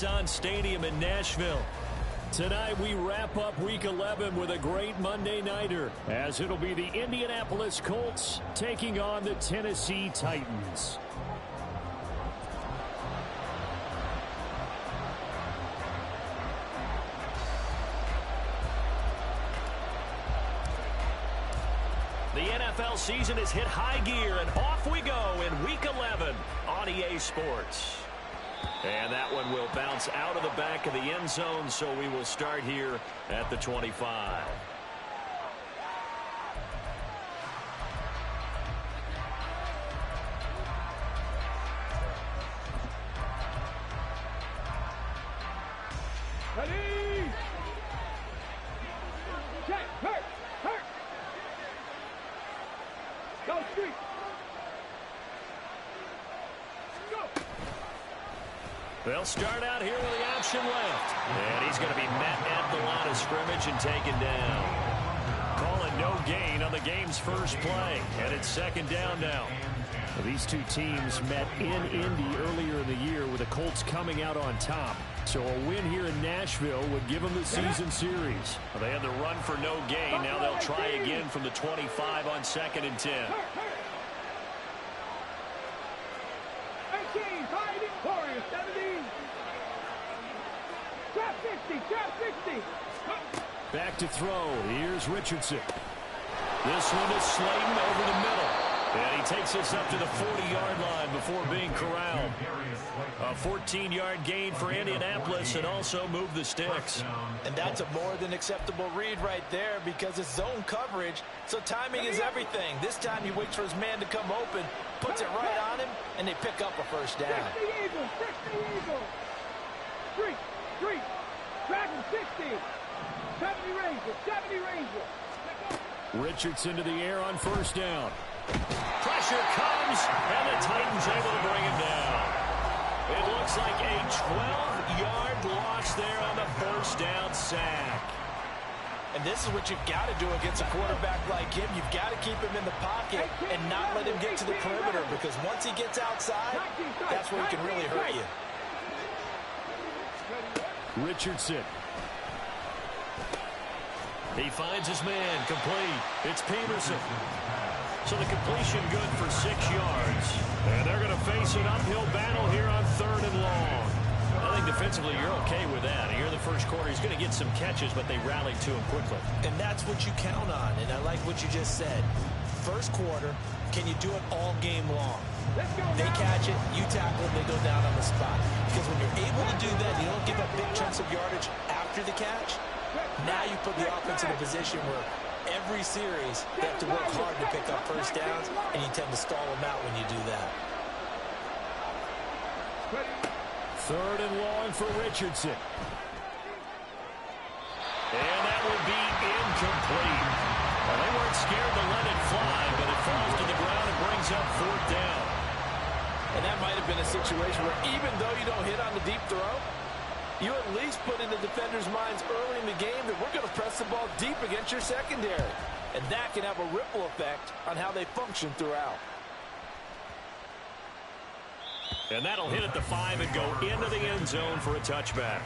Nissan Stadium in Nashville. Tonight we wrap up Week 11 with a great Monday nighter, as it'll be the Indianapolis Colts taking on the Tennessee Titans. The NFL season has hit high gear, and off we go in Week 11 on EA Sports. And that one will bounce out of the back of the end zone, so we will start here at the 25. Ready? Check, hurt. Go street. Go. They'll start out here with the option left. And he's going to be met at the line of scrimmage and taken down. Calling no gain on the game's first play. And it's second down now. Well, these two teams met in Indy earlier in the year with the Colts coming out on top. So a win here in Nashville would give them the season series. Well, they had the run for no gain. Now they'll try again from the 25 on 2nd and 10. 18, fighting warrior, 70. Trap 60. Back to throw. Here's Richardson. This one is Slayton over the middle. And he takes us up to the 40-yard line before being corralled. A 14-yard gain for Indianapolis and also move the sticks. And that's a more than acceptable read right there because it's zone coverage, so timing is everything. This time he waits for his man to come open, puts it right on him, and they pick up a first down. 60 Eagles. Street. Dragon 60. 70 Rangers. Richardson to the air on first down. Pressure comes, and the Titans able to bring him down. It looks like a 12-yard loss there on the first down sack. And this is what you've got to do against a quarterback like him. You've got to keep him in the pocket and not let him get to the perimeter, because once he gets outside, that's where he can really hurt you. Richardson. He finds his man, complete. It's Peterson. So the completion good for 6 yards. And they're going to face an uphill battle here on 3rd and long. I think defensively you're okay with that. Here in the first quarter, he's going to get some catches, but they rallied to him quickly. And that's what you count on, and I like what you just said. First quarter, can you do it all game long? They catch it, you tackle it, they go down on the spot. Because when you're able to do that, you don't give up big chunks of yardage after the catch. Now you put the offense in a position where every series they have to work hard to pick up first downs, and you tend to stall them out when you do that. 3rd and long for Richardson. And that would be incomplete. Well, they weren't scared to let it fly, but it falls to the ground and brings up 4th down. And that might have been a situation where even though you don't hit on the deep throw, you at least put in the defenders' minds early in the game that we're going to press the ball deep against your secondary. And that can have a ripple effect on how they function throughout. And that'll hit at the 5 and go into the end zone for a touchback.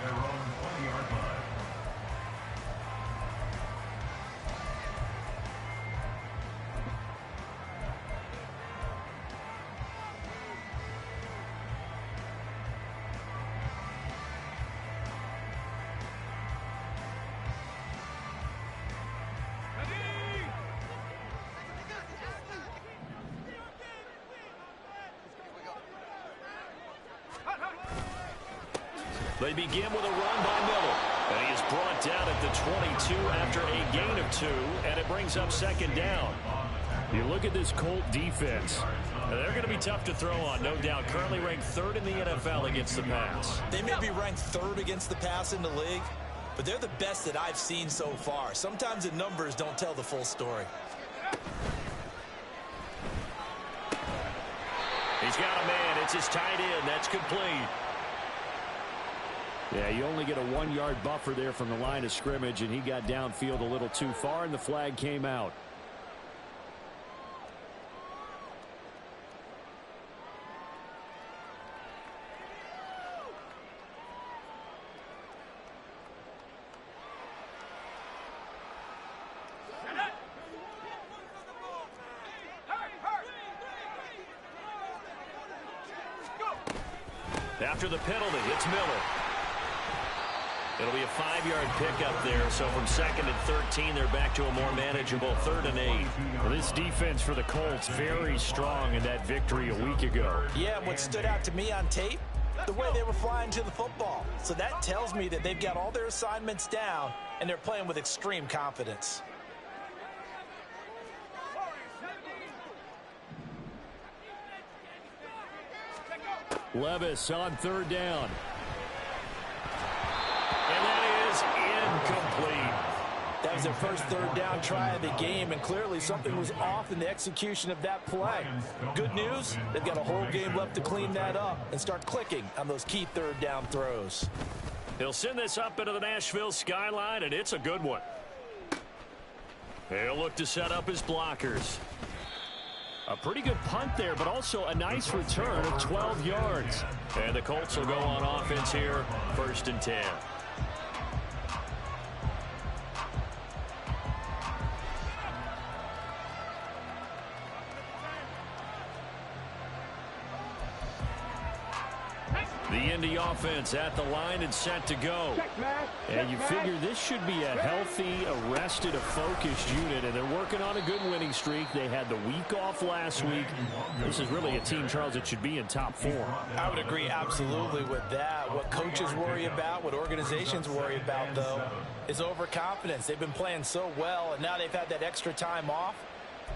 They begin with a run by Miller. And he is brought down at the 22 after a gain of 2, and it brings up 2nd down. You look at this Colt defense. They're going to be tough to throw on, no doubt. Currently ranked 3rd in the NFL against the pass. They may be ranked 3rd against the pass in the league, but they're the best that I've seen so far. Sometimes the numbers don't tell the full story. He's got a man. It's his tight end. That's complete. Yeah, you only get a 1-yard buffer there from the line of scrimmage, and he got downfield a little too far, and the flag came out. After the penalty, it's Miller. It'll be a 5-yard pickup there, so from 2nd and 13, they're back to a more manageable 3rd and 8. Well, this defense for the Colts very strong in that victory a week ago. Yeah, what stood out to me on tape, the way they were flying to the football. So that tells me that they've got all their assignments down, and they're playing with extreme confidence. Levis on 3rd down. And that is incomplete. That was their first 3rd down try of the game, and clearly something was off in the execution of that play. Good news, they've got a whole game left to clean that up and start clicking on those key 3rd down throws. He'll send this up into the Nashville skyline, and it's a good one. He'll look to set up his blockers. A pretty good punt there, but also a nice return of 12 yards. And the Colts will go on offense here, 1st and 10. The Indy offense at the line and set to go. And you figure this should be a healthy, arrested, a focused unit, and they're working on a good winning streak. They had the week off last week. This is really a team, Charles, that should be in top 4. I would agree absolutely with that. What coaches worry about, what organizations worry about, though, is overconfidence. They've been playing so well, and now they've had that extra time off.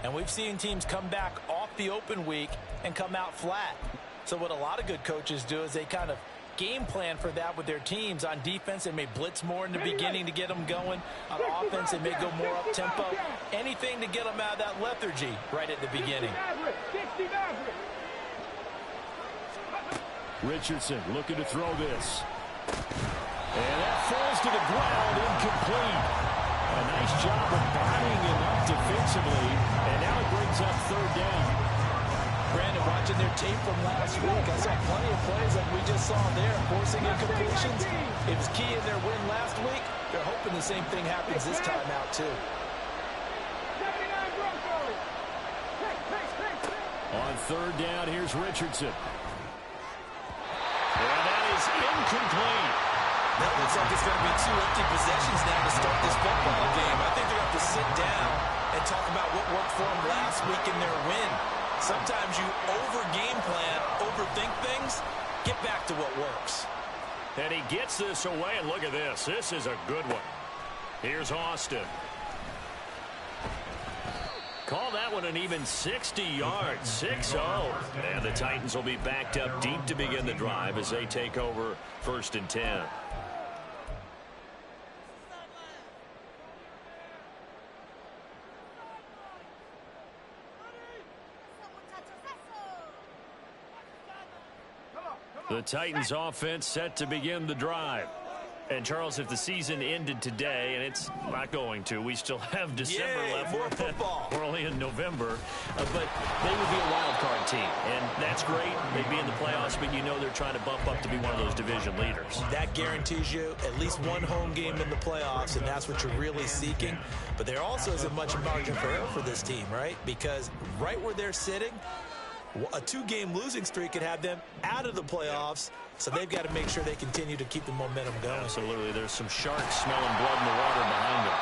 And we've seen teams come back off the open week and come out flat. So what a lot of good coaches do is they kind of game plan for that with their teams. On defense, they may blitz more in the beginning to get them going. On offense, they may go more up-tempo. Anything to get them out of that lethargy right at the beginning. Richardson looking to throw this. And that falls to the ground, incomplete. A nice job of bodying him up defensively, and now it brings up 3rd down. Brandon, watching their tape from last week, I saw plenty of plays like we just saw there, forcing incompletions. It was key in their win last week. They're hoping the same thing happens this time out, too. On 3rd down, here's Richardson. And that is incomplete. That looks like it's going to be 2 empty possessions now to start this football game. I think they're going to have to sit down and talk about what worked for them last week in their win. Sometimes you over-game plan, overthink things, get back to what works. And he gets this away, and look at this. This is a good one. Here's Austin. Call that one an even 60 yards, 6-0. And the Titans will be backed up deep to begin the drive as they take over 1st and 10. The Titans offense set to begin the drive. And, Charles, if the season ended today, and it's not going to, we still have December left. More football. We're only in November. But they would be a wild card team. And that's great. They'd be in the playoffs, but you know they're trying to bump up to be one of those division leaders. That guarantees you at least one home game in the playoffs, and that's what you're really seeking. But there also isn't much margin for error for this team, right? Because right where they're sitting, a 2-game losing streak could have them out of the playoffs, so they've got to make sure they continue to keep the momentum going. Absolutely. There's some sharks smelling blood in the water behind them.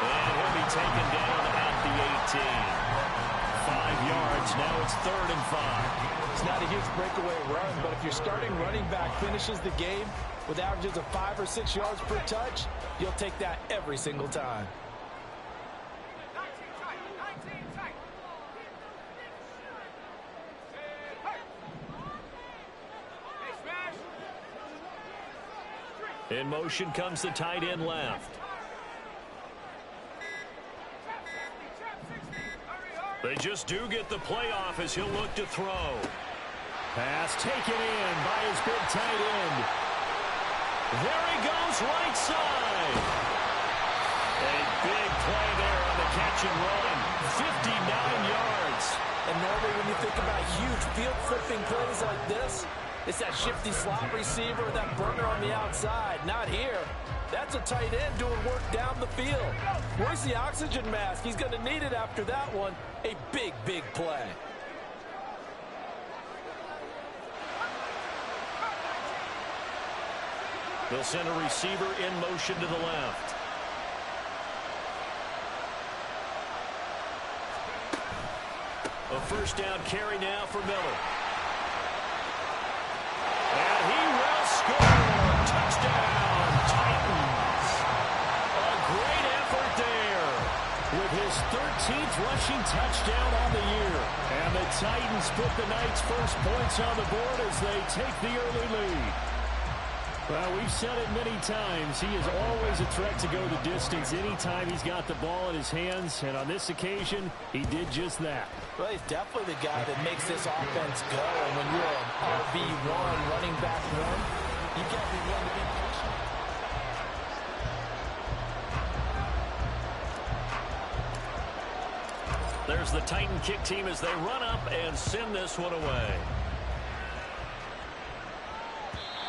And he'll be taken down at the 18. 5 yards. Now it's 3rd and 5. It's not a huge breakaway run, but if your starting running back finishes the game with averages of 5 or 6 yards per touch, you'll take that every single time. In motion comes the tight end left. They just do get the playoff as he'll look to throw. Pass taken in by his big tight end. There he goes, right side. A big play there on the catch and run. 59 yards. And normally when you think about huge field-flipping plays like this, it's that shifty slot receiver, that burner on the outside. Not here. That's a tight end doing work down the field. Where's the oxygen mask? He's going to need it after that one. A big, big play. They'll send a receiver in motion to the left. A first down carry now for Miller. And he will score. Touchdown, Titans. A great effort there with his 13th rushing touchdown on the year. And the Titans put the Knights' first points on the board as they take the early lead. Well, we've said it many times. He is always a threat to go the distance anytime he's got the ball in his hands. And on this occasion, he did just that. Well, he's definitely the guy that makes this offense go. And when you're an RB1, running back one, you got to be willing to be patient. There's the Titan kick team as they run up and send this one away.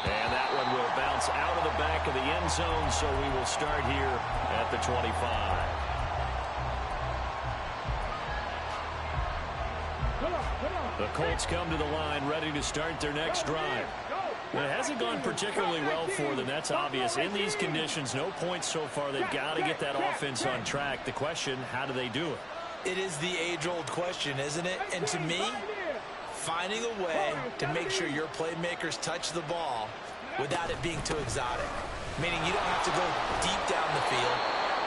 And that one will bounce out of the back of the end zone, so we will start here at the 25. The Colts come to the line ready to start their next drive. It hasn't gone particularly well for them. That's obvious. In these conditions, no points so far. They've got to get that offense on track. The question, how do they do it? It is the age-old question, isn't it? And to me, finding a way to make sure your playmakers touch the ball without it being too exotic. Meaning you don't have to go deep down the field.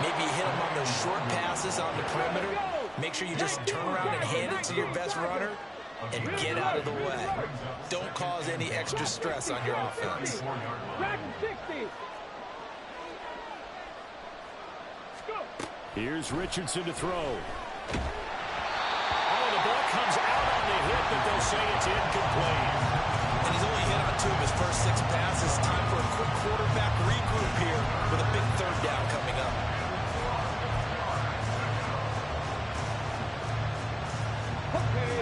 Maybe you hit them on those short passes on the perimeter. Make sure you just turn around and hand it to your best runner and get out of the way. Don't cause any extra stress on your offense. Here's Richardson to throw. Oh, the ball comes out on the hit, but they'll say it's incomplete. And he's only hit on 2 of his first 6 passes. Time for a quick quarterback regroup here with a big third down coming up.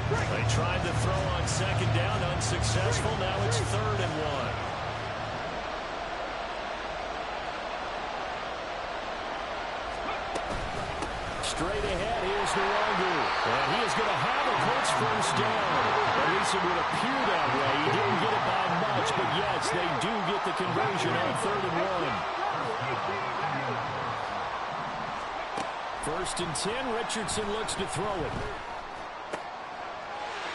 They tried to throw on second down, unsuccessful. Now it's 3rd and 1. Straight ahead, here's Nwangu. And he is going to have a Colts first down. At least it would appear that way. He didn't get it by much, but yes, they do get the conversion on 3rd and 1. 1st and 10, Richardson looks to throw it.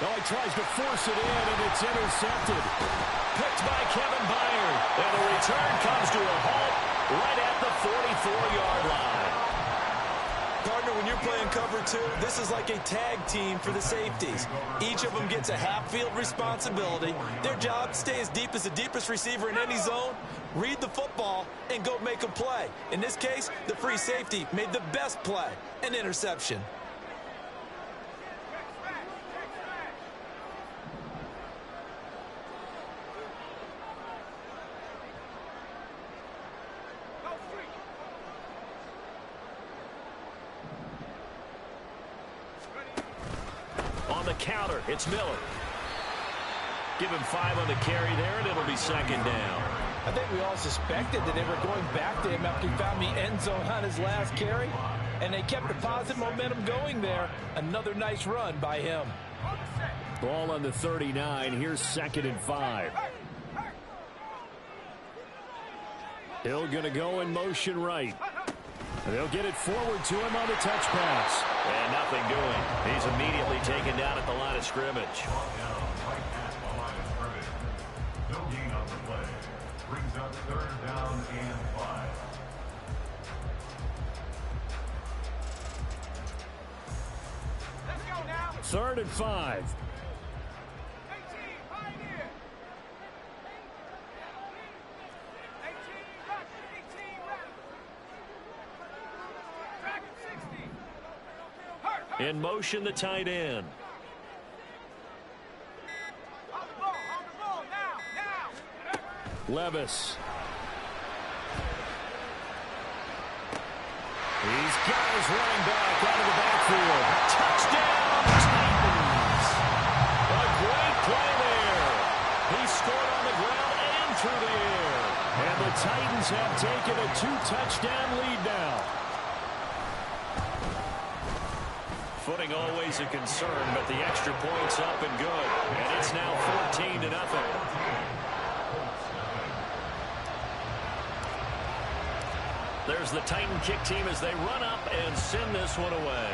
Oh, he tries to force it in, and it's intercepted. Picked by Kevin Byard. And the return comes to a halt right at the 44-yard line. Partner, when you're playing cover 2, this is like a tag team for the safeties. Each of them gets a half-field responsibility. Their job, stay as deep as the deepest receiver in any zone, read the football, and go make a play. In this case, the free safety made the best play, an interception. On the counter, it's Miller. Give him 5 on the carry there, and it'll be 2nd down. I think we all suspected that they were going back to him after he found the end zone on his last carry, and they kept the positive momentum going there. Another nice run by him. Ball on the 39. Here's 2nd and 5. Hill going to go in motion right. They'll get it forward to him on the touch pass. And nothing doing. He's immediately taken down at the line of scrimmage. No gain on the play. Brings up 3rd down and 5. Let's go now. 3rd and 5. 18, pioneer. 18, rush. 18, rush. Dragon 60. Hurt. In motion, the tight end. On the ball, now. Levis. He's got his running back out of the backfield. Touchdown, Titans. A great play there. He scored on the ground and through the air. And the Titans have taken a 2-touchdown lead now. Footing always a concern, but the extra point's up and good. And it's now 14-0. There's the Titan kick team as they run up and send this one away.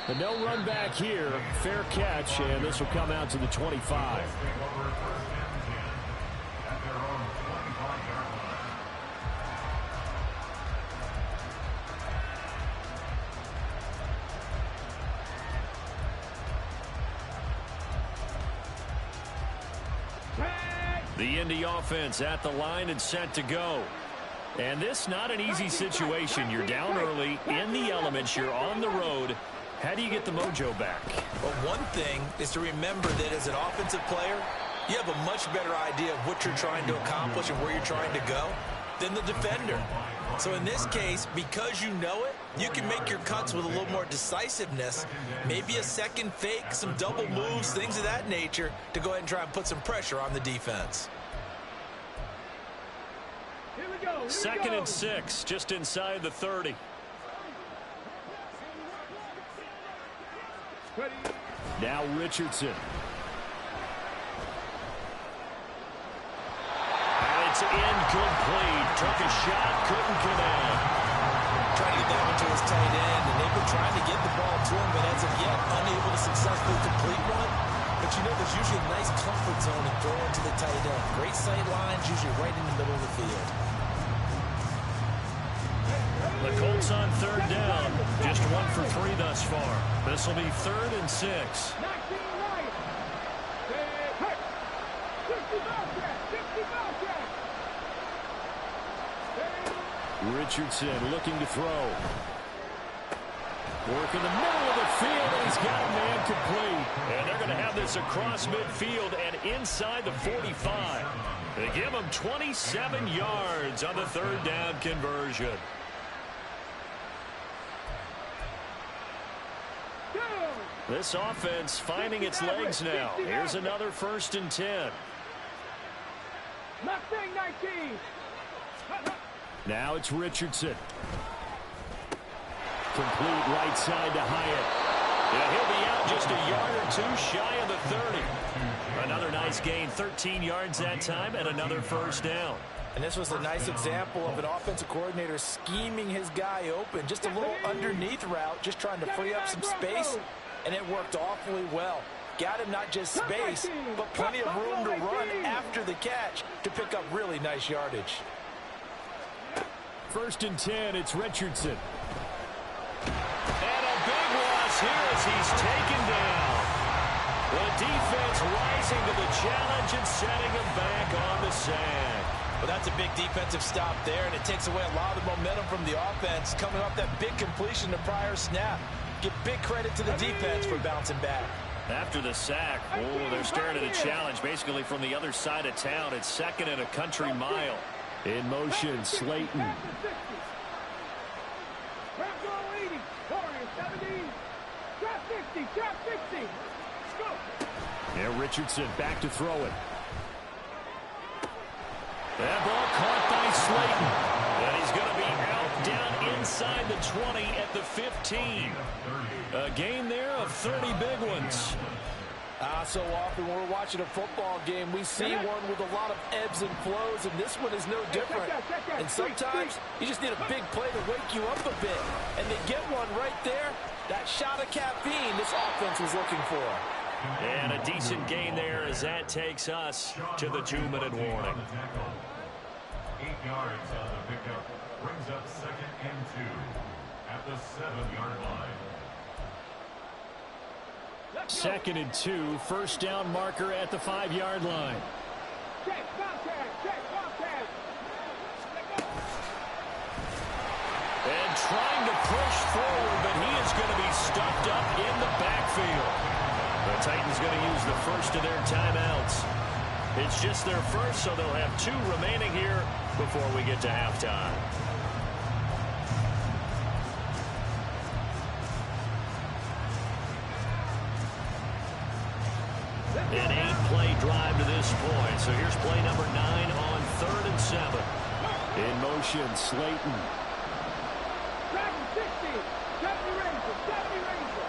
But no run back here. Fair catch, and this will come out to the 25. The Indy offense at the line and set to go. And this not an easy situation. You're down early, in the elements, you're on the road. How do you get the mojo back? Well, one thing is to remember that as an offensive player, you have a much better idea of what you're trying to accomplish and where you're trying to go than the defender. So in this case, because you know it, you can make your cuts with a little more decisiveness, maybe a second fake, some double moves, things of that nature, to go ahead and try and put some pressure on the defense. Second and 6, just inside the 30. Now Richardson. And it's incomplete. Took a shot, couldn't connect. Trying to get that one to his tight end, and they've been trying to get the ball to him, but as of yet, unable to successfully complete one. But you know there's usually a nice comfort zone in throwing to the tight end. Great sight lines, usually right in the middle of the field. The Colts on third down. Just 1 for 3 thus far. This will be 3rd and 6. Richardson looking to throw. Work in the middle of the field, and he's got a man complete. And they're going to have this across midfield and inside the 45. They give him 27 yards on the 3rd down conversion. This offense finding its legs now. Here's another 1st and 10. Mustang 19. Now it's Richardson. Complete right side to Hyatt. Yeah, he'll be out just a yard or 2 shy of the 30. Another nice gain, 13 yards that time, and another 1st down. And this was a nice example of an offensive coordinator scheming his guy open. Just a little underneath route, just trying to free up some space, and it worked awfully well. Got him not just space, but plenty of room to run after the catch to pick up really nice yardage. 1st and 10, it's Richardson. And a big loss here as he's taken down. The defense rising to the challenge and setting him back on the sand. Well, that's a big defensive stop there, and it takes away a lot of the momentum from the offense coming off that big completion the prior snap. Give big credit to the defense for bouncing back. After the sack, they're staring at a challenge basically from the other side of town. It's 2nd and a country mile. In motion, Slayton. Now Richardson back to throw it. That ball caught by Slayton. And he's going to be out down inside the 20 at the 15. A gain there of 30 big ones. So often when we're watching a football game, we see one with a lot of ebbs and flows, and this one is no different. And sometimes you just need a big play to wake you up a bit. And they get one right there. That shot of caffeine this offense was looking for. And a decent gain there as that takes us to the 2-minute warning. 8 yards on the pickup. Brings up 2nd and 2 at the 7-yard line. 2nd and 2, 1st down marker at the 5-yard line. Check, contact, check, contact. And trying to push forward, but he is going to be stuffed up in the backfield. The Titans going to use the first of their timeouts. It's just their first, so they'll have 2 remaining here before we get to halftime. An 8-play drive to this point. So here's play number 9 on 3rd and 7. In motion, Slayton. Dragon 60. 70 Ranger. 70 Ranger.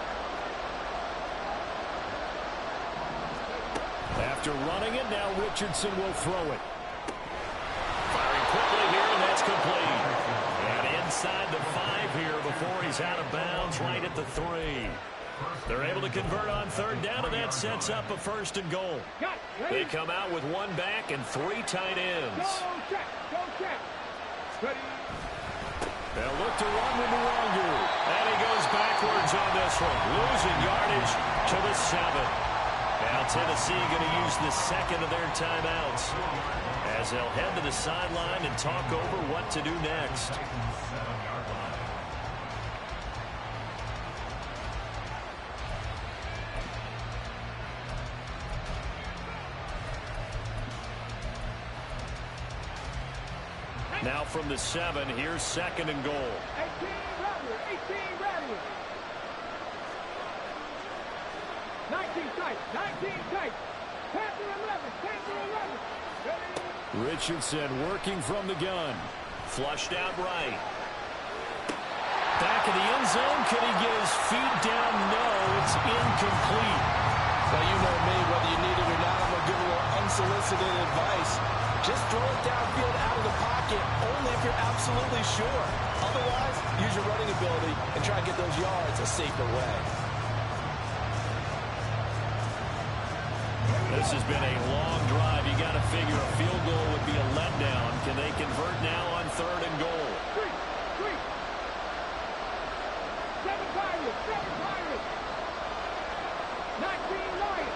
After running it, now Richardson will throw it. Firing quickly here in It's complete. And inside the 5 here before he's out of bounds, right at the 3. They're able to convert on third down, and that sets up a 1st and goal. They come out with 1 back and 3 tight ends. Go check. Ready. They'll look to run with Luongo. And he goes backwards on this one, losing yardage to the 7. Now Tennessee going to use the 2nd of their timeouts as they'll head to the sideline and talk over what to do next. Now from the 7, here's 2nd and goal. 18 ready. 19 tight. 10 to 11. Ready. Richardson working from the gun. Flushed out right. Back in the end zone. Can he get his feet down? No, it's incomplete. Well, you know me, whether you need it or not, I'm going to give a little unsolicited advice. Just throw it downfield out of the pocket, only if you're absolutely sure. Otherwise, use your running ability and try to get those yards a safer way. This has been a long drive. You got to figure a field goal would be a letdown. Can they convert now on 3rd and goal? 3. 7 Pirates. 19 Lions.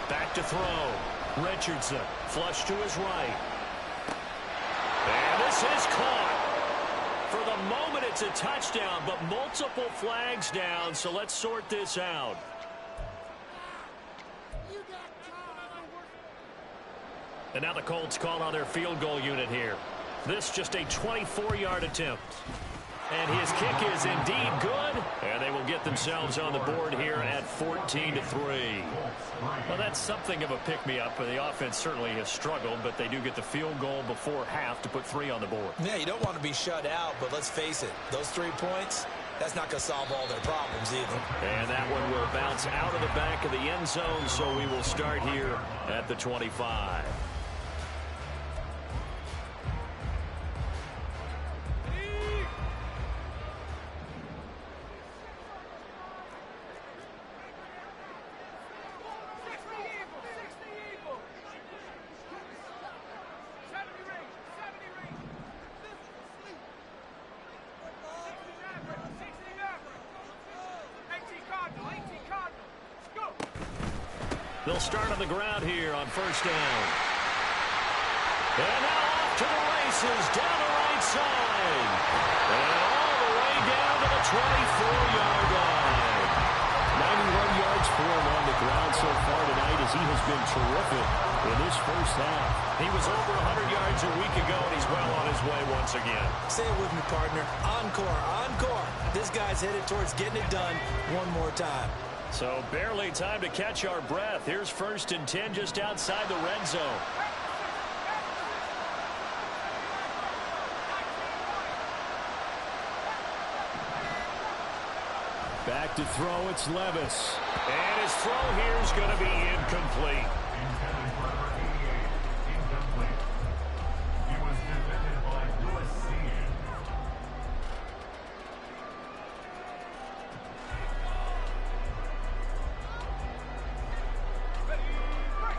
Back to throw. Richardson, flush to his right. And this is caught. For the moment, it's a touchdown, but multiple flags down, so let's sort this out. And now the Colts call on their field goal unit here. This just a 24-yard attempt. And his kick is indeed good. And they will get themselves on the board here at 14-3. Well, that's something of a pick-me-up. The offense certainly has struggled, but they do get the field goal before half to put 3 on the board. Yeah, you don't want to be shut out, but let's face it, those 3 points, that's not going to solve all their problems either. And that one will bounce out of the back of the end zone, so we will start here at the 25. They'll start on the ground here on 1st down. And now off to the races down the right side. And all the way down to the 24-yard line. 91 yards for him on the ground so far tonight as he has been terrific in this first half. He was over 100 yards a week ago, and he's well on his way once again. Say it with me, partner. Encore. This guy's headed towards getting it done one more time. So barely time to catch our breath. Here's 1st and 10 just outside the red zone. Back to throw, it's Levis. And his throw here is going to be incomplete. He was defended by USC.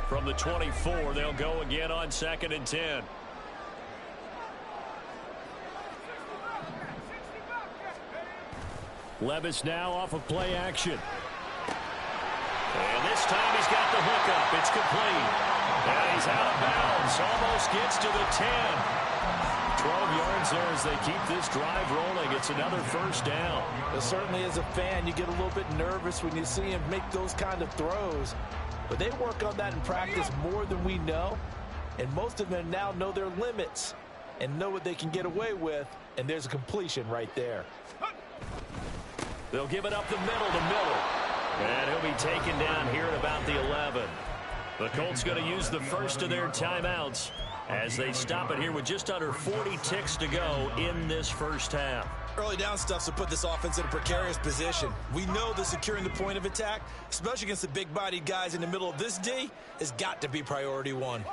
From the 24, they'll go again on 2nd and 10. Levis now off of play action. And this time he's got the hookup. It's complete. And he's out of bounds. Almost gets to the 10. 12 yards there as they keep this drive rolling. It's another 1st down. But certainly as a fan, you get a little bit nervous when you see him make those kind of throws. But they work on that in practice more than we know. And most of them now know their limits and know what they can get away with. And there's a completion right there. They'll give it up the middle to Miller. And he'll be taken down here at about the 11. The Colts going to use the first of their timeouts as they stop it here with just under 40 ticks to go in this first half. Early down stuff to put this offense in a precarious position. We know that securing the point of attack, especially against the big-bodied guys in the middle of this D, has got to be priority 1.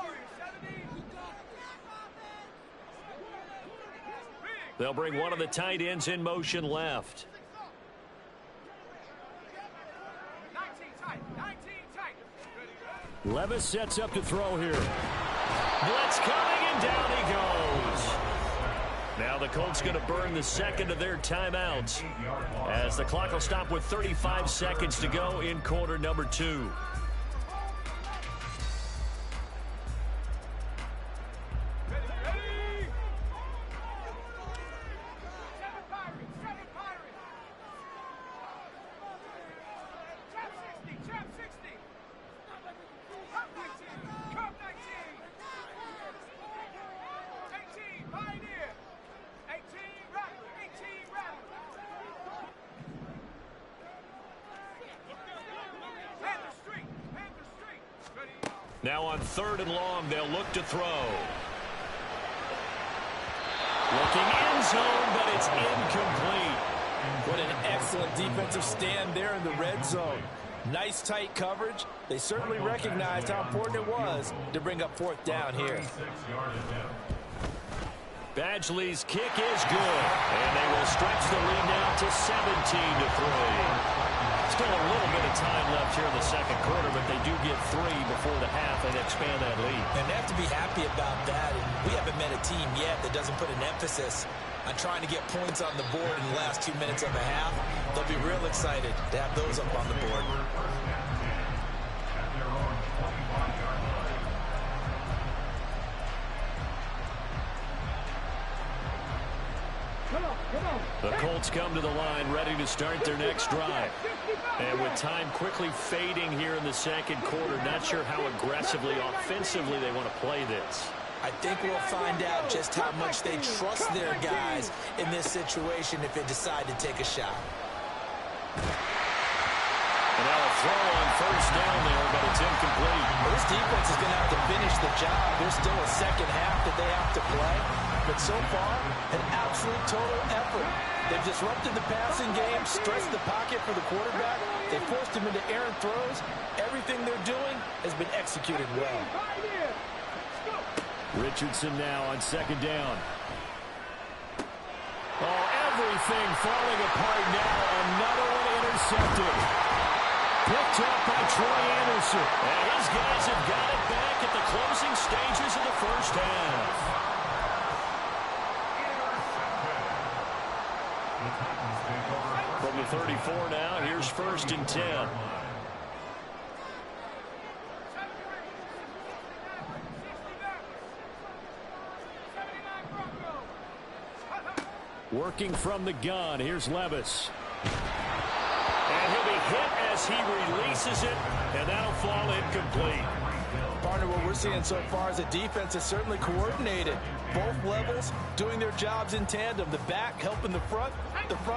They'll bring one of the tight ends in motion left. 19 tight. Levis sets up to throw here. Blitz coming, and down he goes. Now the Colts going to burn the second of their timeouts as the clock will stop with 35 seconds to go in quarter number 2. Now on 3rd and long, they'll look to throw. Looking end zone, but it's incomplete. What an excellent defensive stand there in the red zone. Nice tight coverage. They certainly recognized how important it was to bring up 4th down here. Badgley's kick is good, and they will stretch the lead now to 17-3. Still a little bit of time left here in the second quarter, but they do get 3 before the half and expand that lead. And they have to be happy about that. And we haven't met a team yet that doesn't put an emphasis on trying to get points on the board in the last 2 minutes of the half. They'll be real excited to have those up on the board. The Colts come to the line ready to start their next drive. And with time quickly fading here in the second quarter, not sure how aggressively, offensively they want to play this. I think we'll find out just how much they trust their guys in this situation if they decide to take a shot. And now a throw on 1st down there, but it's incomplete. Well, this defense is going to have to finish the job. There's still a second half that they have to play. But so far, an absolute total effort. They've disrupted the passing game, stretched the pocket for the quarterback. They forced him into errant throws. Everything they're doing has been executed well. Richardson now on 2nd down. Oh, everything falling apart now. Another one intercepted. Picked up by Troy Anderson. And his guys have got it back at the closing stages of the first half. From the 34 now, here's 1st and 10. Working from the gun, here's Levis. And he'll be hit as he releases it, and that'll fall incomplete. Partner, what we're seeing so far is a defense is certainly coordinated. Both levels doing their jobs in tandem. The back helping the front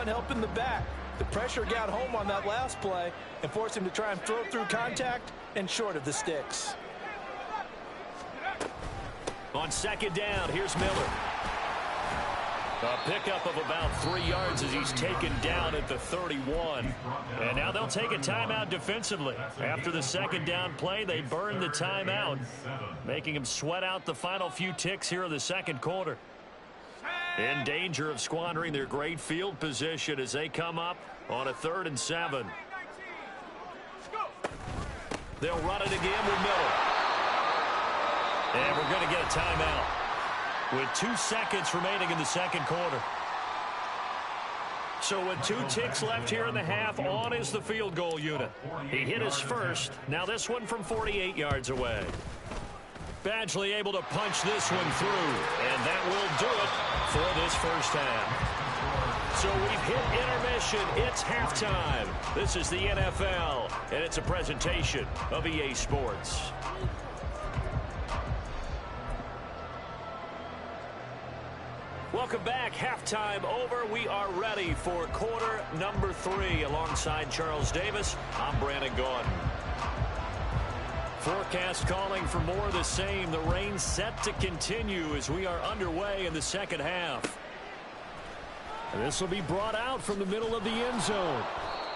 helping the back. The pressure got home on that last play and forced him to try and throw through contact and short of the sticks. On 2nd down, here's Miller. A pickup of about 3 yards as he's taken down at the 31. And now they'll take a timeout defensively. After the 2nd down play, they burn the timeout, making them sweat out the final few ticks here in the second quarter. In danger of squandering their great field position as they come up on a 3rd and 7. They'll run it again with Miller. And we're going to get a timeout with 2 seconds remaining in the second quarter. So with 2 ticks left here in the half, on is the field goal unit. He hit his first. Now this one from 48 yards away. Badgley able to punch this one through, and that will do it for this first half. So we've hit intermission. It's halftime. This is the NFL, and it's a presentation of EA Sports. Welcome back. Halftime over. We are ready for quarter number 3. Alongside Charles Davis, I'm Brandon Gaudin. Forecast calling for more of the same. The rain set to continue as we are underway in the second half. And this will be brought out from the middle of the end zone.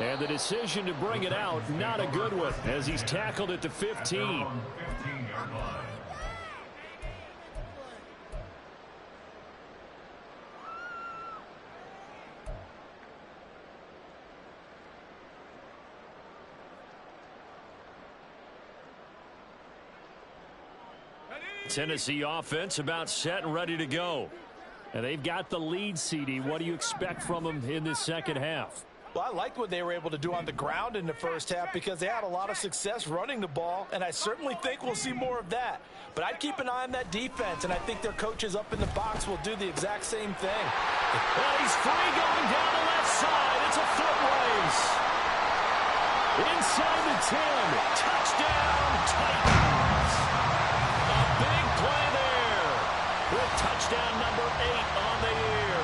And the decision to bring it out, not a good one, as he's tackled at the 15. Tennessee offense about set and ready to go. And they've got the lead, CD. What do you expect from them in this second half? Well, I liked what they were able to do on the ground in the first half because they had a lot of success running the ball, and I certainly think we'll see more of that. But I'd keep an eye on that defense, and I think their coaches up in the box will do the exact same thing. Well, he's free going down the left side. It's a foot race. Inside the 10. Touchdown, Titans. A big play there with touchdown number 8 on the year.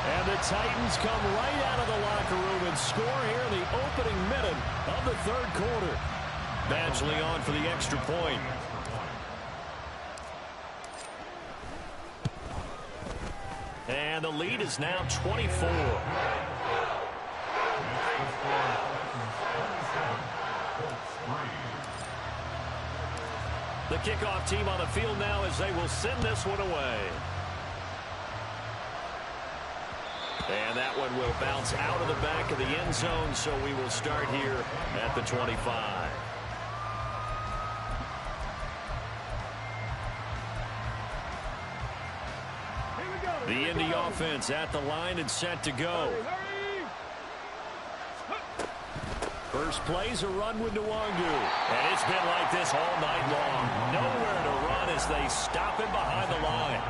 And the Titans come right out of the locker room and score here in the opening minute of the third quarter. Badgley on for the extra point. And the lead is now 24. The kickoff team on the field now as they will send this one away. And that one will bounce out of the back of the end zone, so we will start here at the 25. The Indy offense at the line and set to go. First play's a run with Nwangu. And it's been like this all night long. Nowhere to run as they stop him behind the line.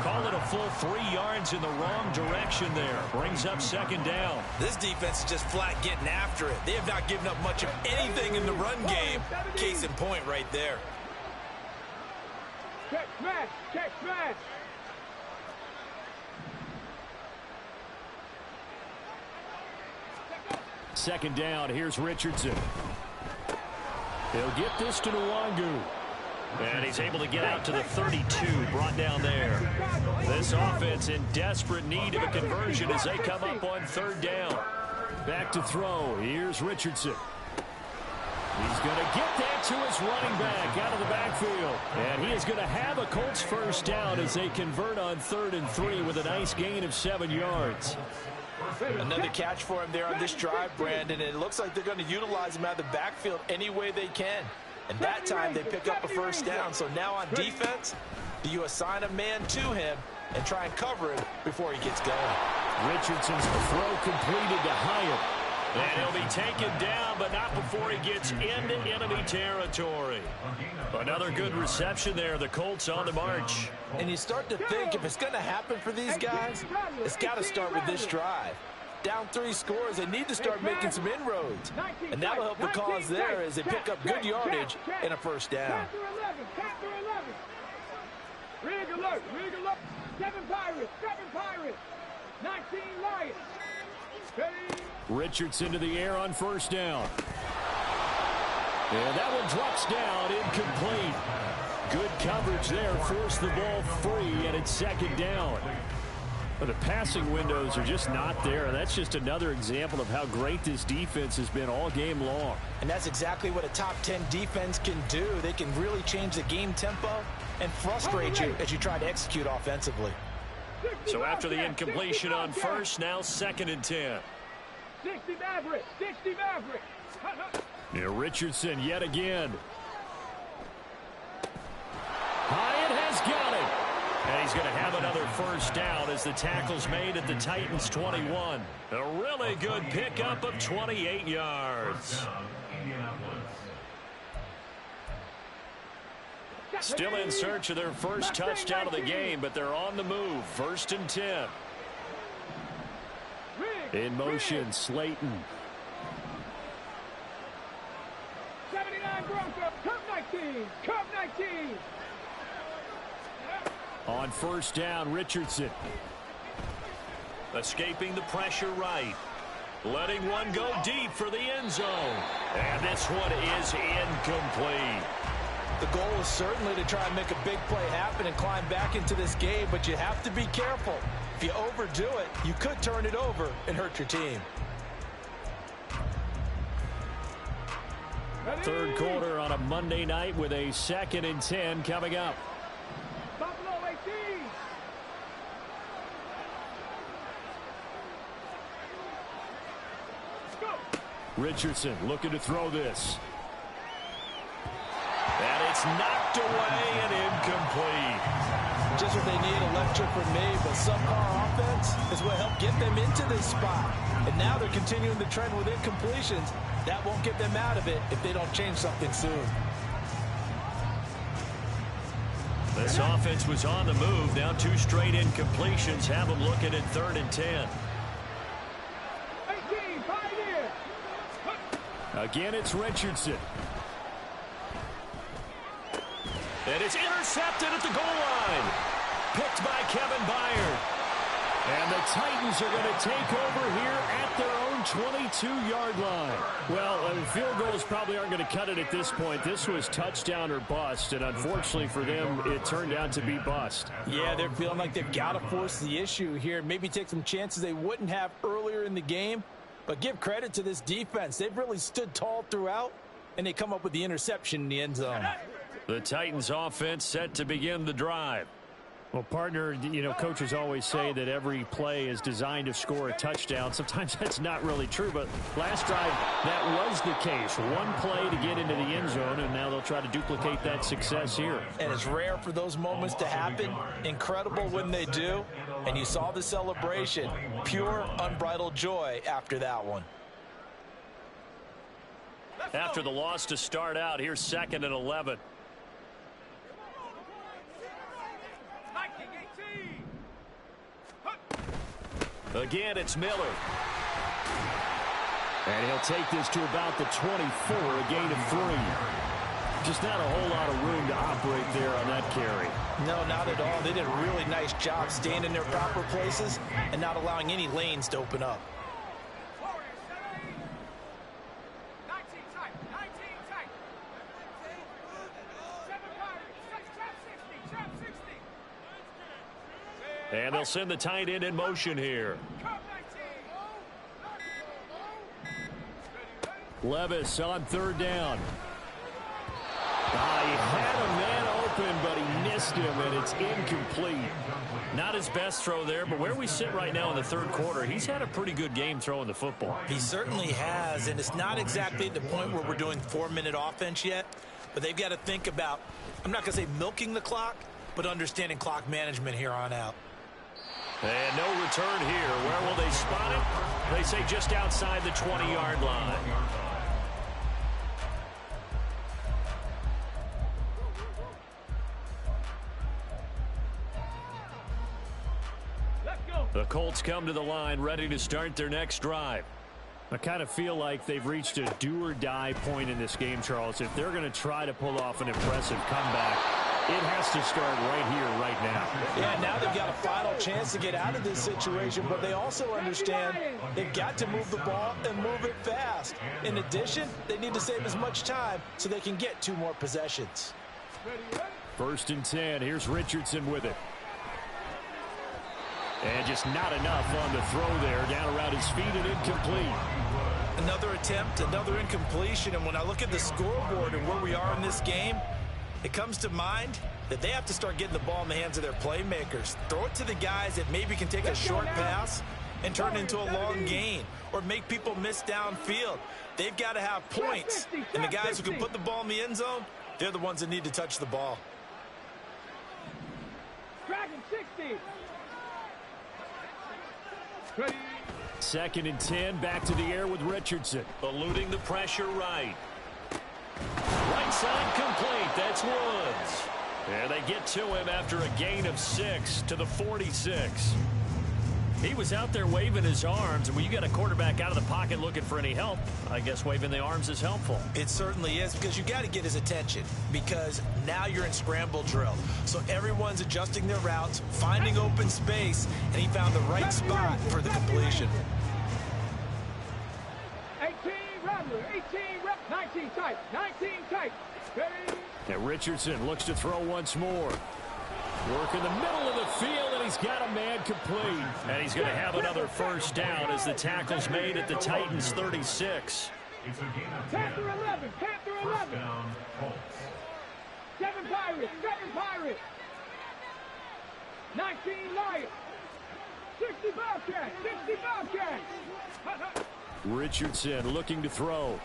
Call it a full 3 yards in the wrong direction there. Brings up second down. This defense is just flat getting after it. They have not given up much of anything in the run game. Case in point right there. Check smash, check smash. Second down, here's Richardson. He'll get this to Nwangu. And he's able to get out to the 32, brought down there. This offense in desperate need of a conversion as they come up on third down. Back to throw. Here's Richardson. He's going to get that to his running back out of the backfield. And he is going to have a Colts first down as they convert on 3rd and 3 with a nice gain of 7 yards. Another catch for him there on this drive, Brandon, and it looks like they're going to utilize him out of the backfield any way they can. And that time they pick up a first down. So now on defense, do you assign a man to him and try and cover him before he gets going? Richardson's throw completed to Hyatt. And he'll be taken down, but not before he gets into enemy territory. Another good reception there. The Colts on the march. And you start to think if it's going to happen for these guys, it's got to start with this drive. Down 3 scores, they need to start making some inroads. And that'll help the cause there as they pick up good yardage and a first down. Chapter 11. Rig alert, rig alert. 7 Pirates. 19 Lions. Richardson to the air on first down. And that one drops down, incomplete. Good coverage there, forced the ball free, and it's second down. But the passing windows are just not there. That's just another example of how great this defense has been all game long. And that's exactly what a top 10 defense can do. They can really change the game tempo and frustrate you as you try to execute offensively. So after the incompletion on first, now 2nd and 10. 60 Mavericks. Now Richardson yet again. Hyatt has got it. And he's going to have another first down as the tackle's made at the Titans' 21. A really good pickup of 28 yards. Still in search of their first touchdown of the game, but they're on the move. 1st and 10. In motion, Slayton. 79 Broncos. Curve 19. On first down, Richardson. Escaping the pressure right. Letting one go deep for the end zone. And this one is incomplete. The goal is certainly to try and make a big play happen and climb back into this game, but you have to be careful. If you overdo it, you could turn it over and hurt your team. Third quarter on a Monday night with a 2nd and 10 coming up. Buffalo 18. Richardson looking to throw this. And it's knocked away and incomplete. Just what they need, electric from me, but subpar offense is what helped get them into this spot. And now they're continuing the trend with incompletions. That won't get them out of it if they don't change something soon. This offense was on the move. Now 2 straight incompletions have them looking at 3rd and 10. 18, Pioneer. Again, it's Richardson. And it's intercepted at the goal line. Picked by Kevin Byard. And the Titans are going to take over here at their own 22-yard line. Well, field goals probably aren't going to cut it at this point. This was touchdown or bust, and unfortunately for them, it turned out to be bust. Yeah, they're feeling like they've got to force the issue here. Maybe take some chances they wouldn't have earlier in the game. But give credit to this defense. They've really stood tall throughout, and they come up with the interception in the end zone. The Titans offense set to begin the drive. Well, partner, coaches always say that every play is designed to score a touchdown. Sometimes that's not really true, but last drive, that was the case. One play to get into the end zone, and now they'll try to duplicate that success here. And it's rare for those moments to happen. Incredible when they do. And you saw the celebration. Pure, unbridled joy after that one. After the loss to start out, here's 2nd and 11. Again, it's Miller. And he'll take this to about the 24, a gain of 3. Just not a whole lot of room to operate there on that carry. No, not at all. They did a really nice job staying in their proper places and not allowing any lanes to open up. And they'll send the tight end in motion here. Levis on 3rd down. He had a man open, but he missed him, and it's incomplete. Not his best throw there, but where we sit right now in the 3rd quarter, he's had a pretty good game throwing the football. He certainly has, and it's not exactly at the point where we're doing 4-minute offense yet, but they've got to think about, I'm not going to say milking the clock, but understanding clock management here on out. And no return here. Where will they spot it? They say just outside the 20-yard line. The Colts come to the line, ready to start their next drive. I kind of feel like they've reached a do-or-die point in this game, Charles. If they're going to try to pull off an impressive comeback, it has to start right here, right now. Yeah, now they've got a final chance to get out of this situation, but they also understand they've got to move the ball and move it fast. In addition, they need to save as much time so they can get 2 more possessions. 1st and 10. Here's Richardson with it. And just not enough on the throw there. Down around his feet and incomplete. Another attempt, another incompletion. And when I look at the scoreboard and where we are in this game, it comes to mind that they have to start getting the ball in the hands of their playmakers. Throw it to the guys that maybe can take a short pass and turn it into a long gain or make people miss downfield. They've got to have points. And the guys who can put the ball in the end zone, they're the ones that need to touch the ball. Dragon 60. 2nd and 10, back to the air with Richardson. Eluding the pressure right. Right side complete. That's Woods. And they get to him after a gain of 6 to the 46. He was out there waving his arms, and when you got a quarterback out of the pocket looking for any help, I guess waving the arms is helpful. It certainly is, because you got to get his attention, because now you're in scramble drill. So everyone's adjusting their routes, finding open space, and he found the right spot for the completion. 18 Rattler, 18 rep, 19 tight, 19 tight. And Richardson looks to throw once more. Work in the middle of the field, and he's got a man complete. And he's going to have another 1st down as the tackle's made at the Titans' 36. Panther 11, Panther 11. 7 Pirates, 7 Pirates. 19 Lions. 60 Bobcats, 60 Bobcats. Richardson looking to throw.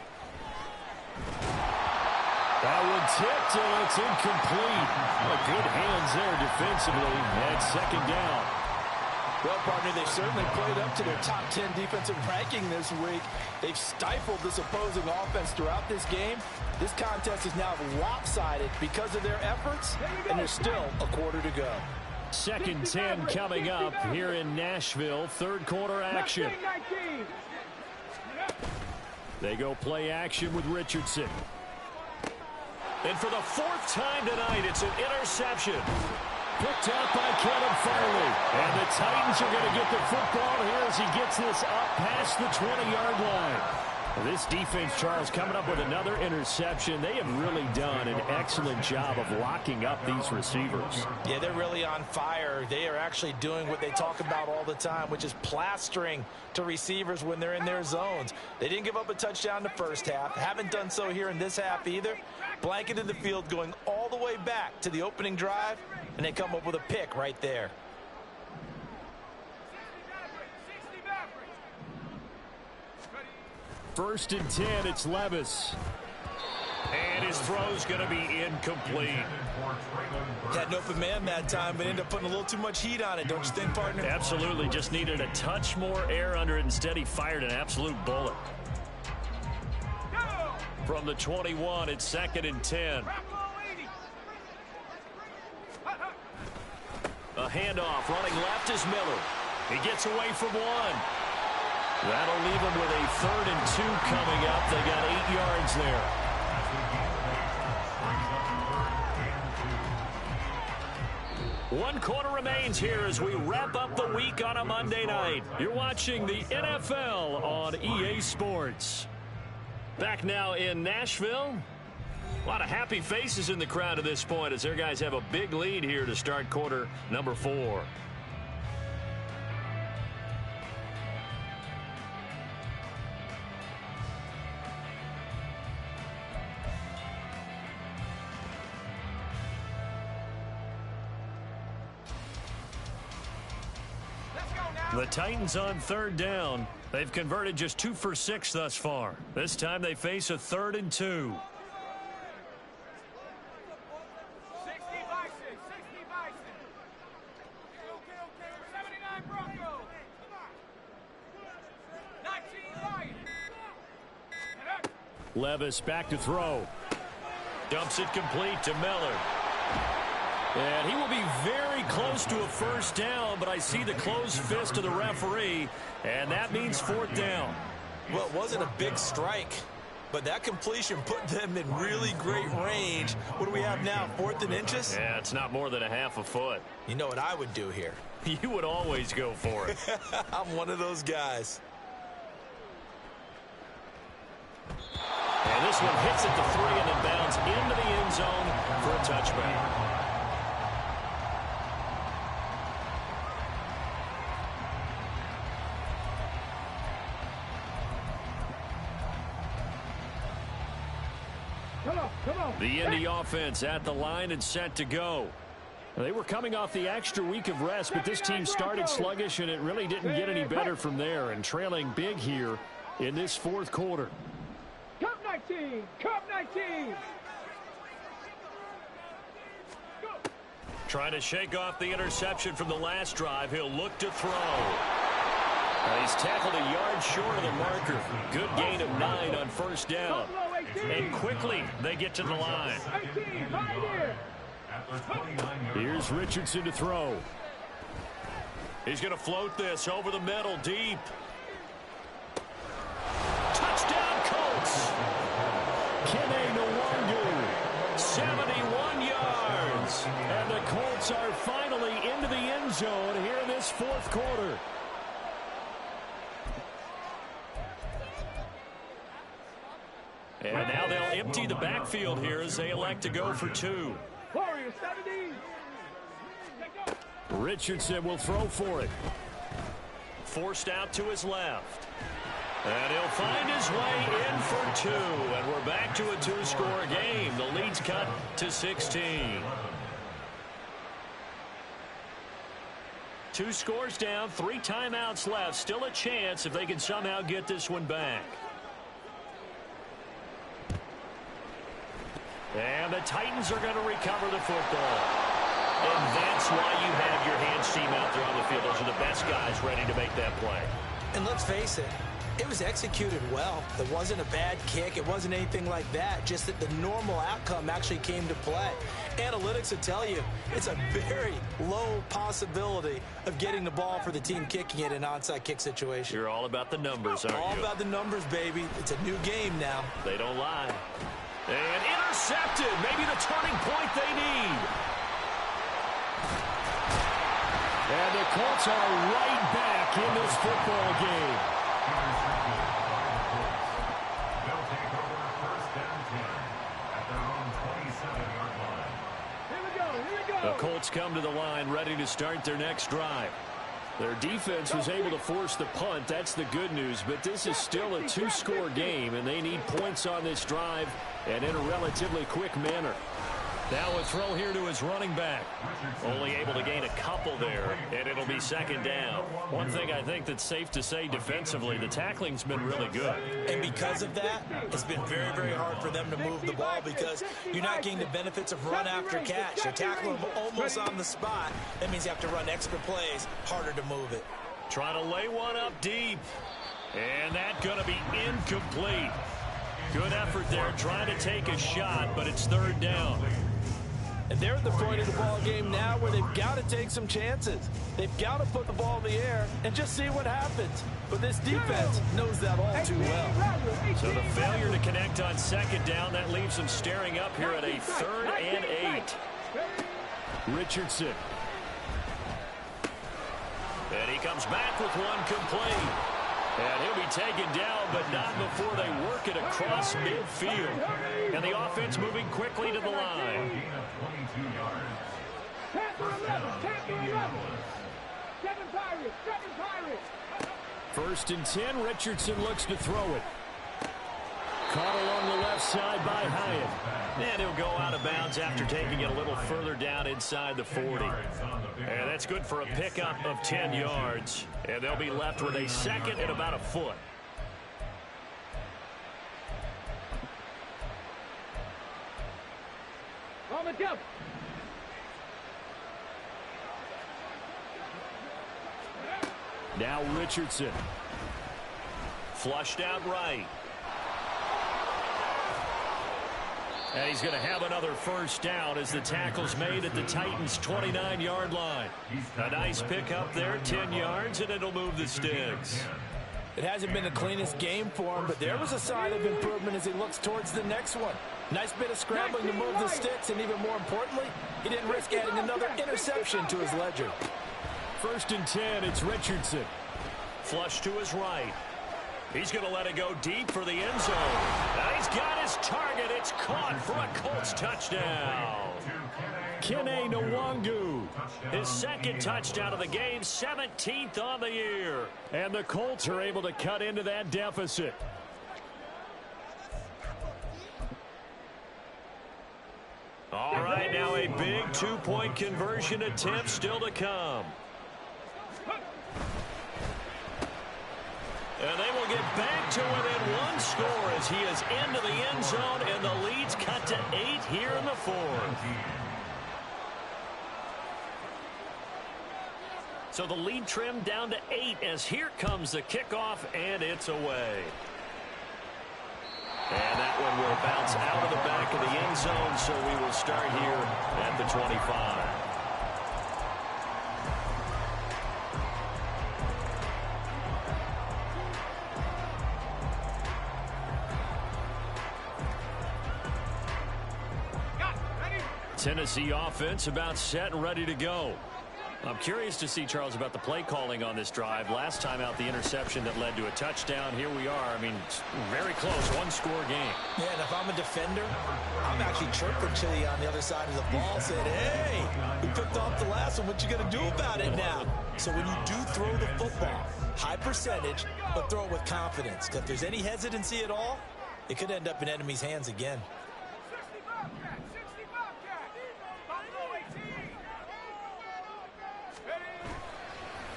That one tipped, and it's incomplete. Good hands there defensively, and second down. Well, partner, they've certainly played up to their top 10 defensive ranking this week. They've stifled this opposing offense throughout this game. This contest is now lopsided because of their efforts, and there's still a quarter to go. Second 10 coming up here in Nashville. Third quarter action. They go play action with Richardson. And for the fourth time tonight, it's an interception. Picked out by Kevin Farley. And the Titans are going to get the football here as he gets this up past the 20-yard line. This defense, Charles, coming up with another interception. They have really done an excellent job of locking up these receivers. Yeah, they're really on fire. They are actually doing what they talk about all the time, which is plastering to receivers when they're in their zones. They didn't give up a touchdown the first half. Haven't done so here in this half either. Blanketed the field going all the way back to the opening drive, and they come up with a pick right there. First and 10, it's Levis. And his throw's going to be incomplete. Had an open man that time, but ended up putting a little too much heat on it, don't you think, partner? Absolutely. Just needed a touch more air under it. Instead, he fired an absolute bullet. From the 21, it's second and 10. A handoff. Running left is Miller. He gets away from one. That'll leave them with a 3rd and 2 coming up. They got 8 yards there. One quarter remains here as we wrap up the week on a Monday night. You're watching the NFL on EA Sports. Back now in Nashville. A lot of happy faces in the crowd at this point as their guys have a big lead here to start quarter number 4. The Titans on 3rd down. They've converted just 2 for 6 thus far. This time they face a 3rd and 2. Levis back to throw. Dumps it complete to Miller. And he will be very close to a first down, but I see the closed fist of the referee, and that means 4th down. Well, it wasn't a big strike, but that completion put them in really great range. What do we have now, 4th and inches? Yeah, it's not more than a half a foot. You know what I would do here? You would always go for it. I'm one of those guys. And this one hits at the 3 and then bounds into the end zone for a touchback. The Indy offense at the line and set to go. They were coming off the extra week of rest, but this team started sluggish, and it really didn't get any better from there, and trailing big here in this 4th quarter. Cup 19! Cup 19! Go. Trying to shake off the interception from the last drive. He'll look to throw. He's tackled a yard short of the marker. Good gain of 9 on 1st down. And quickly they get to the line. Here's Richardson to throw. He's going to float this over the middle deep. Touchdown Colts. Kene Nwangu. 71 yards. And the Colts are finally into the end zone here in this 4th quarter. And now they'll empty the backfield here as they elect to go for 2. Richardson will throw for it. Forced out to his left. And he'll find his way in for 2. And we're back to a 2-score game. The lead's cut to 16. 2 scores down, 3 timeouts left. Still a chance if they can somehow get this one back. And the Titans are going to recover the football. And that's why you have your hands team out there on the field. Those are the best guys ready to make that play. And let's face it, it was executed well. It wasn't a bad kick. It wasn't anything like that. Just that the normal outcome actually came to play. Analytics will tell you it's a very low possibility of getting the ball for the team kicking it in an onside kick situation. You're all about the numbers, aren't you? All about the numbers, baby. It's a new game now. They don't lie. And intercepted. Maybe the turning point they need. And the Colts are right back in this football game. They'll take over first and 10 at their own 27-yard line. Here we go, here we go. The Colts come to the line ready to start their next drive. Their defense was able to force the punt. That's the good news. But this is still a two-score game, and they need points on this drive and in a relatively quick manner. Now a throw here to his running back. Only able to gain a couple there, and it'll be second down. One thing I think that's safe to say defensively, the tackling's been really good. And because of that, it's been very, very hard for them to move the ball because you're not getting the benefits of run after catch. They're tackling them almost on the spot. That means you have to run extra plays, harder to move it. Trying to lay one up deep. And that's going to be incomplete. Good effort there, trying to take a shot, but it's third down. And they're at the point of the ball game now where they've got to take some chances. They've got to put the ball in the air and just see what happens. But this defense knows that all too well. So the failure to connect on second down, that leaves them staring up here at a 3rd and 8. Richardson. And he comes back with one complete. And he'll be taken down, but not before they work it across midfield. And the offense moving quickly to the line. Gain of 22 yards. 10 for 11, 10 for 11. 7 Pirates, 7 Pirates. First and 10, Richardson looks to throw it. Caught along the left side by Hyatt. And he'll go out of bounds after taking it a little further down inside the 40. And that's good for a pickup of 10 yards. And they'll be left with a second and about a foot. On the jump. Now Richardson. Flushed out right. And he's going to have another first down as the tackle's made at the Titans' 29-yard line. A nice pickup there, 10 yards, and it'll move the sticks. It hasn't been the cleanest game for him, but there was a sign of improvement as he looks towards the next one. Nice bit of scrambling to move the sticks, and even more importantly, he didn't risk adding another interception to his ledger. First and 10, it's Richardson. Flush to his right. He's going to let it go deep for the end zone. Now he's got his target. It's caught for a Colts touchdown. Kene Nwangu. His second touchdown of the game, 17th on the year. And the Colts are able to cut into that deficit. All right, now a big two-point conversion attempt still to come. And they will get back to within one score as he is into the end zone, and the lead's cut to 8 here in the 4th. So the lead trimmed down to 8 as here comes the kickoff, and it's away. And that one will bounce out of the back of the end zone, so we will start here at the 25. Tennessee offense about set and ready to go. I'm curious to see, Charles, about the play calling on this drive. Last time out, the interception that led to a touchdown. Here we are. I mean, very close, one-score game. Yeah, and if I'm a defender, I'm actually chirping Chili on the other side of the ball, saying, hey, we picked off the last one. What you going to do about it now? So when you do throw the football, high percentage, but throw it with confidence. Because if there's any hesitancy at all, it could end up in enemy's hands again.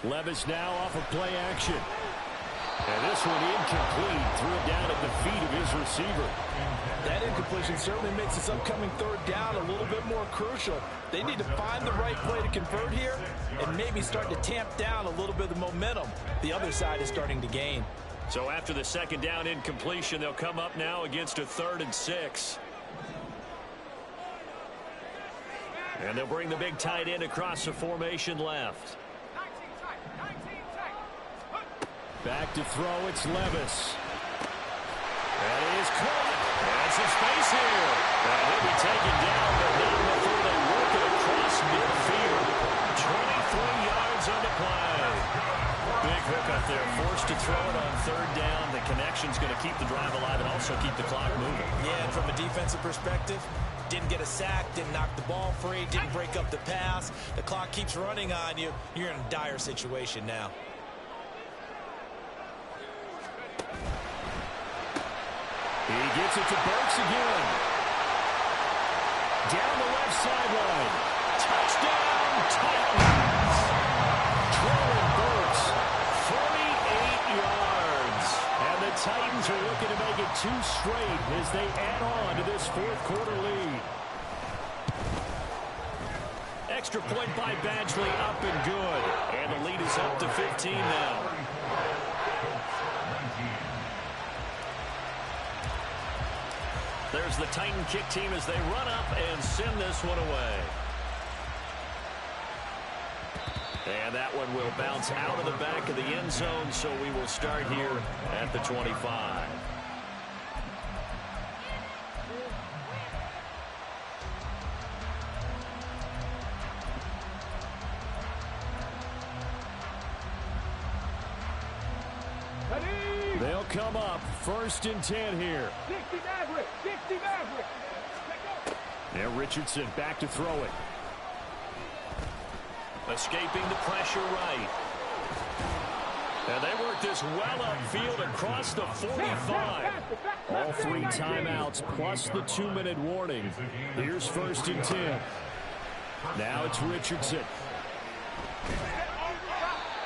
Levis now off of play action. And this one incomplete. Threw it down at the feet of his receiver. That incompletion certainly makes this upcoming third down a little bit more crucial. They need to find the right play to convert here and maybe start to tamp down a little bit of the momentum the other side is starting to gain. So after the second down incompletion, they'll come up now against a 3rd and 6. And they'll bring the big tight end across the formation left. Back to throw, it's Levis. That is caught. And some space here. And he'll be taken down, but not before they work it across midfield. 23 yards on the play. Big hook up there, forced to throw it on 3rd down. The connection's going to keep the drive alive and also keep the clock moving. Yeah, and from a defensive perspective, didn't get a sack, didn't knock the ball free, didn't break up the pass. The clock keeps running on you. You're in a dire situation now. He gets it to Burks again. Down the left sideline. Touchdown, Titans. Trailing Burks, 48 yards. And the Titans are looking to make it 2 straight as they add on to this 4th quarter lead. Extra point by Badgley, up and good. And the lead is up to 15 now. There's the Titan kick team as they run up and send this one away. And that one will bounce out of the back of the end zone, so we will start here at the 25. They'll come up 1st and 10 here. 60 Maverick, 60 Maverick. Now Richardson back to throw it. Escaping the pressure right. And they work this well upfield across the 45. All 3 timeouts plus the 2-minute warning. Here's 1st and 10. Now it's Richardson.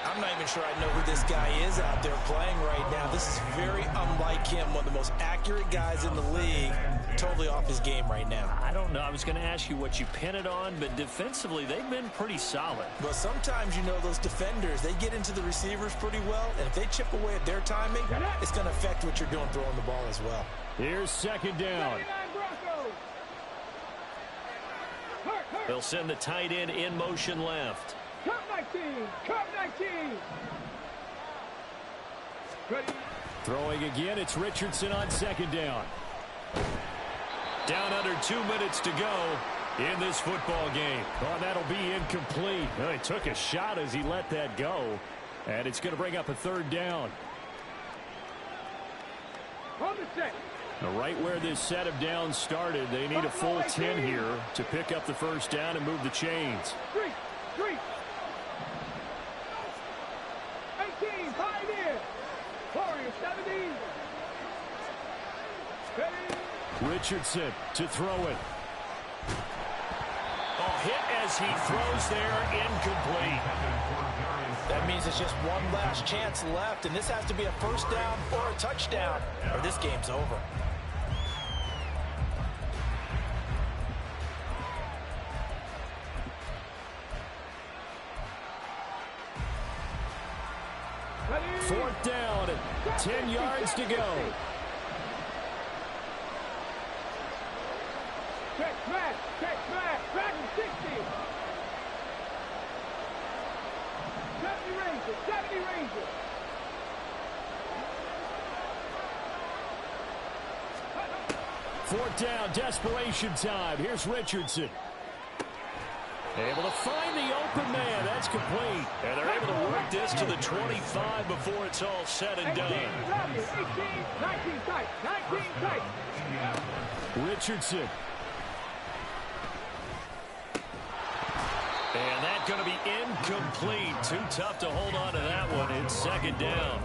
I'm not even sure I know who this guy is out there playing right now. This is very unlike him, one of the most accurate guys in the league. Totally off his game right now. I don't know. I was going to ask you what you pin it on, but defensively, they've been pretty solid. But sometimes, you know, those defenders, they get into the receivers pretty well, and if they chip away at their timing, it's going to affect what you're doing throwing the ball as well. Here's 2nd down. They'll send the tight end in motion left. Come 19, come 19. Ready. Throwing again, it's Richardson on 2nd down. Down under 2 minutes to go in this football game. Oh, that'll be incomplete. Well, he took a shot as he let that go. And it's going to bring up a 3rd down. On the set. Right where this set of downs started, they need a full 10 here to pick up the 1st down and move the chains. 3. 18, pioneer. Warrior 70. Ready. Richardson to throw it. Oh, hit as he throws there, incomplete. That means it's just one last chance left, and this has to be a 1st down or a touchdown, or this game's over. Ready. 4th down, 10 yards to go. Check smash, Dragon 60. 70 Rangers. 4th down, desperation time. Here's Richardson. Able to find the open man. That's complete. And they're able to work this to the 25 before it's all said and 18, done. 19 tight, 19 tight. Richardson. And that's going to be incomplete. Too tough to hold on to that one. It's 2nd down.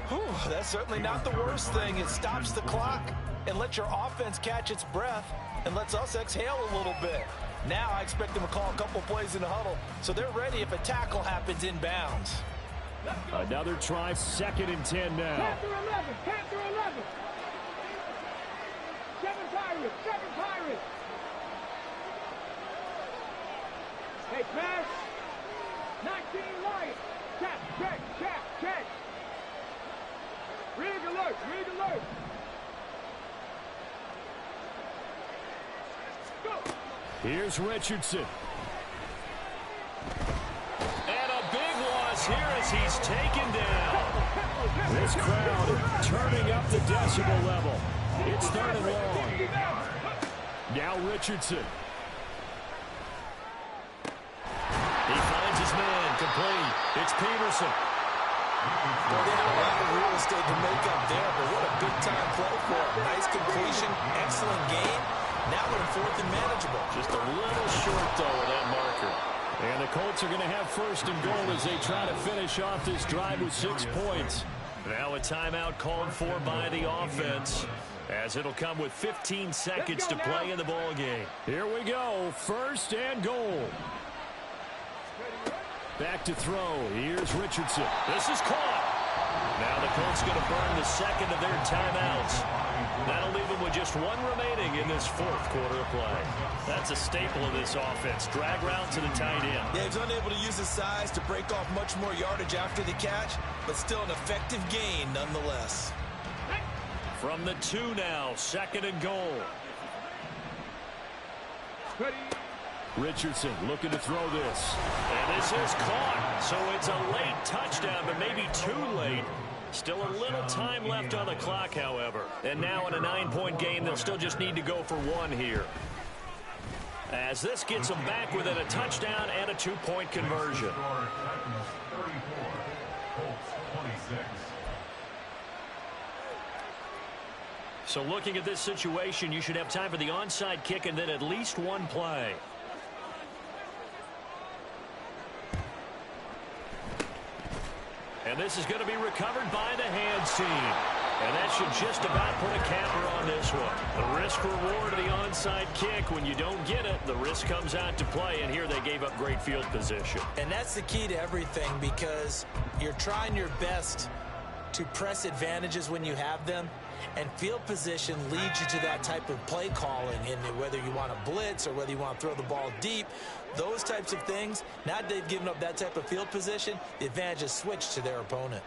Whew, that's certainly not the worst thing. It stops the clock and lets your offense catch its breath and lets us exhale a little bit. Now I expect them to call a couple plays in the huddle so they're ready if a tackle happens inbounds. Another try, 2nd and 10 now. 10 through 11, 10 through 11. 7 Pirates, 7 Pirates. Hey, pass. 19 Lions. Check. Rig alert. Go. Here's Richardson. And a big loss here as he's taken down. This crowd turning up the decibel level. It's 3rd and long. Now Richardson. He finds his man, complete. It's Peterson. Well, they had a lot of real estate to make up there, but what a big-time play for him. Nice completion, excellent game. Now we're in 4th and manageable. Just a little short, though, of that marker. And the Colts are going to have 1st and goal as they try to finish off this drive with 6 points. Now a timeout called for by the offense, as it'll come with 15 seconds to play in the ball game. Here we go, 1st and goal. Back to throw. Here's Richardson. This is caught. Now the Colts going to burn the 2nd of their timeouts. That'll leave them with just 1 remaining in this 4th quarter of play. That's a staple of this offense. Drag route to the tight end. Yeah, he's unable to use his size to break off much more yardage after the catch, but still an effective gain nonetheless. From the 2 now, 2nd and goal. Richardson looking to throw this. And this is caught. So it's a late touchdown, but maybe too late. Still a little time left on the clock, however. And now in a 9-point game, they'll still just need to go for 1 here. As this gets them back within a touchdown and a 2-point conversion. So looking at this situation, you should have time for the onside kick and then at least 1 play. And this is going to be recovered by the hands team. And that should just about put a capper on this one. The risk-reward of the onside kick. When you don't get it, the risk comes out to play. And here they gave up great field position. And that's the key to everything, because you're trying your best to press advantages when you have them. And field position leads you to that type of play calling, and whether you want to blitz or whether you want to throw the ball deep, those types of things. Now that they've given up that type of field position, the advantage is switched to their opponent.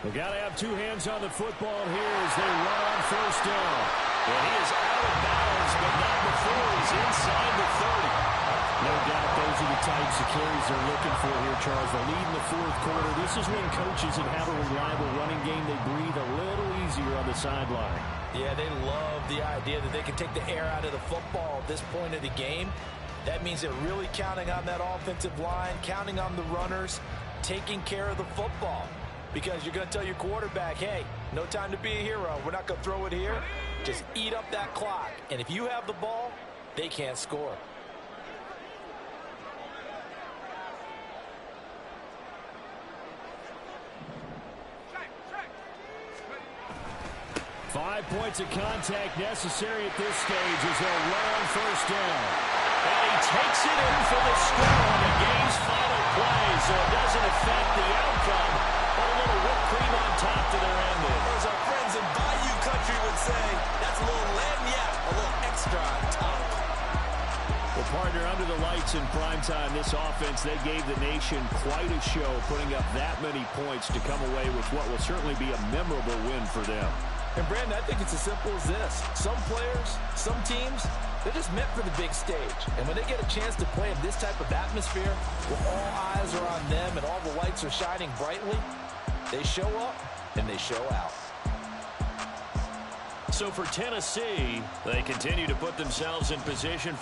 They got to have 2 hands on the football here as they run on 1st down. And he is out of bounds, but not before he's inside the 30. No doubt those are the types of carries they're looking for here, Charles. The lead in the 4th quarter. This is when coaches that have a reliable running game, they breathe a little easier on the sideline. Yeah, they love the idea that they can take the air out of the football at this point of the game. That means they're really counting on that offensive line, counting on the runners, taking care of the football. Because you're going to tell your quarterback, hey, no time to be a hero. We're not going to throw it here. Just eat up that clock. And if you have the ball, they can't score. Five points of contact necessary at this stage as they'll run on 1st down. And he takes it in for the score on the game's final play, so it doesn't affect the outcome. But a little whipped cream on top to their ending. As our friends in Bayou Country would say, that's a little lagniappe, a little extra on top. Well, partner, under the lights in primetime, this offense, they gave the nation quite a show, putting up that many points to come away with what will certainly be a memorable win for them. And, Brandon, I think it's as simple as this. Some players, some teams, they're just meant for the big stage. And when they get a chance to play in this type of atmosphere, where all eyes are on them and all the lights are shining brightly, they show up and they show out. So for Tennessee, they continue to put themselves in position